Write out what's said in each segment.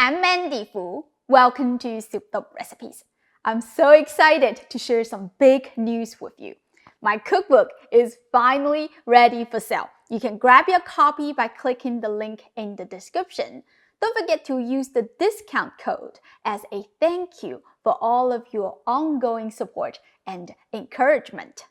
I'm Mandy Fu. Welcome to Cookbook Recipes. I'm so excited to share some big news with you. My cookbook is finally ready for sale. You can grab your copy by clicking the link in the description. Don't forget to use the discount code as a thank you for all of your ongoing support and encouragement.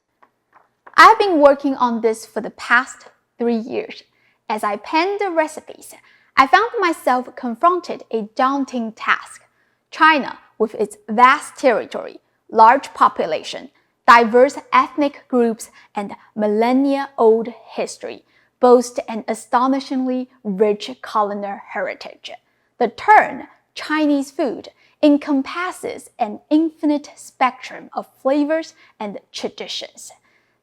I've been working on this for the past 3 years. As I penned the recipes, I found myself confronted a daunting task. China, with its vast territory, large population, diverse ethnic groups, and millennia-old history, boasts an astonishingly rich culinary heritage. The term Chinese food encompasses an infinite spectrum of flavors and traditions,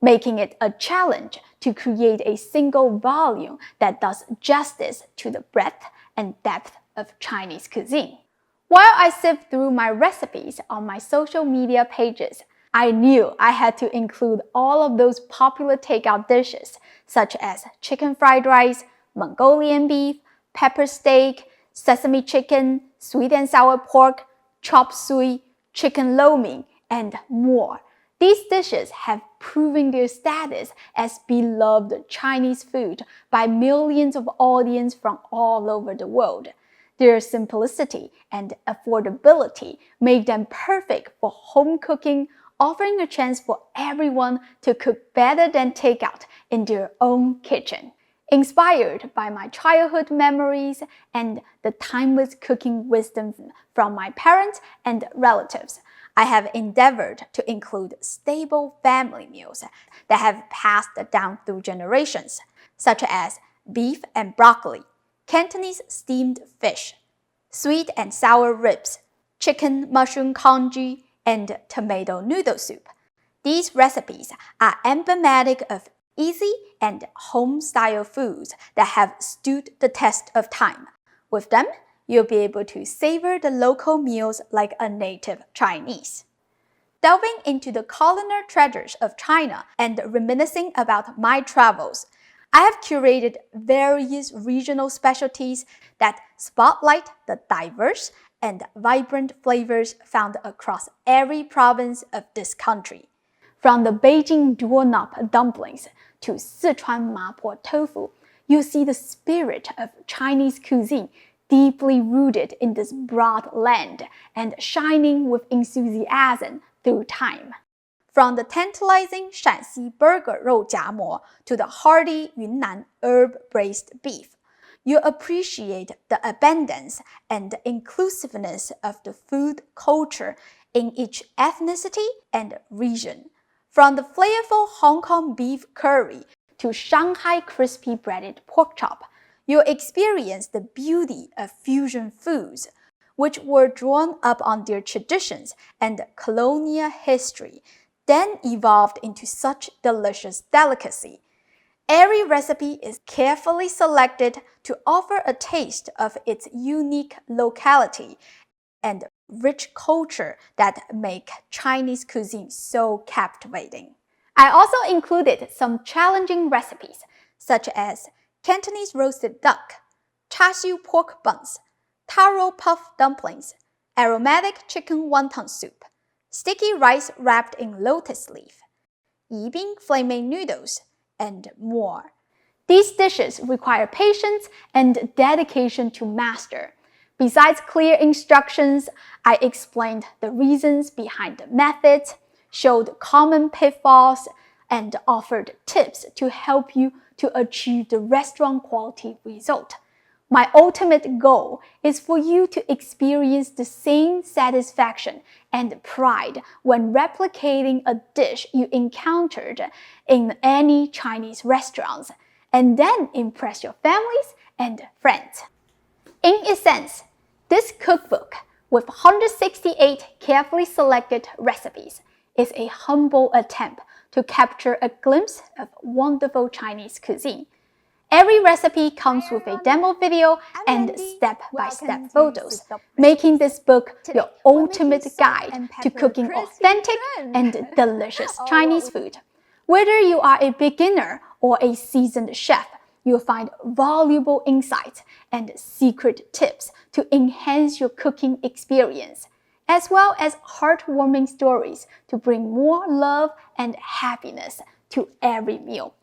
making it a challenge to create a single volume that does justice to the breadth and depth of Chinese cuisine. While I sift through my recipes on my social media pages, I knew I had to include all of those popular takeout dishes, such as chicken fried rice, Mongolian beef, pepper steak, sesame chicken, sweet and sour pork, chop suey, chicken lo mein, and more. These dishes have proven their status as beloved Chinese food by millions of audience from all over the world. Their simplicity and affordability make them perfect for home cooking, offering a chance for everyone to cook better than takeout in their own kitchen. Inspired by my childhood memories and the timeless cooking wisdom from my parents and relatives, I have endeavored to include staple family meals that have passed down through generations, such as beef and broccoli, Cantonese steamed fish, sweet and sour ribs, chicken mushroom congee, and tomato noodle soup. These recipes are emblematic of easy and home-style foods that have stood the test of time. With them, you'll be able to savor the local meals like a native Chinese. Delving into the culinary treasures of China and reminiscing about my travels, I have curated various regional specialties that spotlight the diverse and vibrant flavors found across every province of this country. From the Beijing doorknob dumplings to Sichuan mapo tofu, you'll see the spirit of Chinese cuisine deeply rooted in this broad land and shining with enthusiasm through time. From the tantalizing Shanxi burger 肉夹馍 to the hearty Yunnan herb-braised beef, you appreciate the abundance and inclusiveness of the food culture in each ethnicity and region. From the flavorful Hong Kong beef curry to Shanghai crispy breaded pork chop, you'll experience the beauty of fusion foods, which were drawn up on their traditions and colonial history, then evolved into such delicious delicacy. Every recipe is carefully selected to offer a taste of its unique locality and rich culture that make Chinese cuisine so captivating. I also included some challenging recipes, such as Cantonese roasted duck, char siu pork buns, taro puff dumplings, aromatic chicken wonton soup, sticky rice wrapped in lotus leaf, yibing flaming noodles, and more. These dishes require patience and dedication to master. Besides clear instructions, I explained the reasons behind the methods, showed common pitfalls, and offered tips to help you to achieve the restaurant quality result. My ultimate goal is for you to experience the same satisfaction and pride when replicating a dish you encountered in any Chinese restaurants, and then impress your families and friends. In essence, this cookbook, with 168 carefully selected recipes, is a humble attempt to capture a glimpse of wonderful Chinese cuisine. Every recipe comes with a demo video and step-by-step photos, making this book your ultimate guide to cooking authentic and delicious Chinese food. Whether you are a beginner or a seasoned chef, you'll find valuable insights and secret tips to enhance your cooking experience, as well as heartwarming stories to bring more love and happiness to every meal.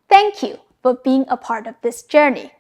Thank you for being a part of this journey.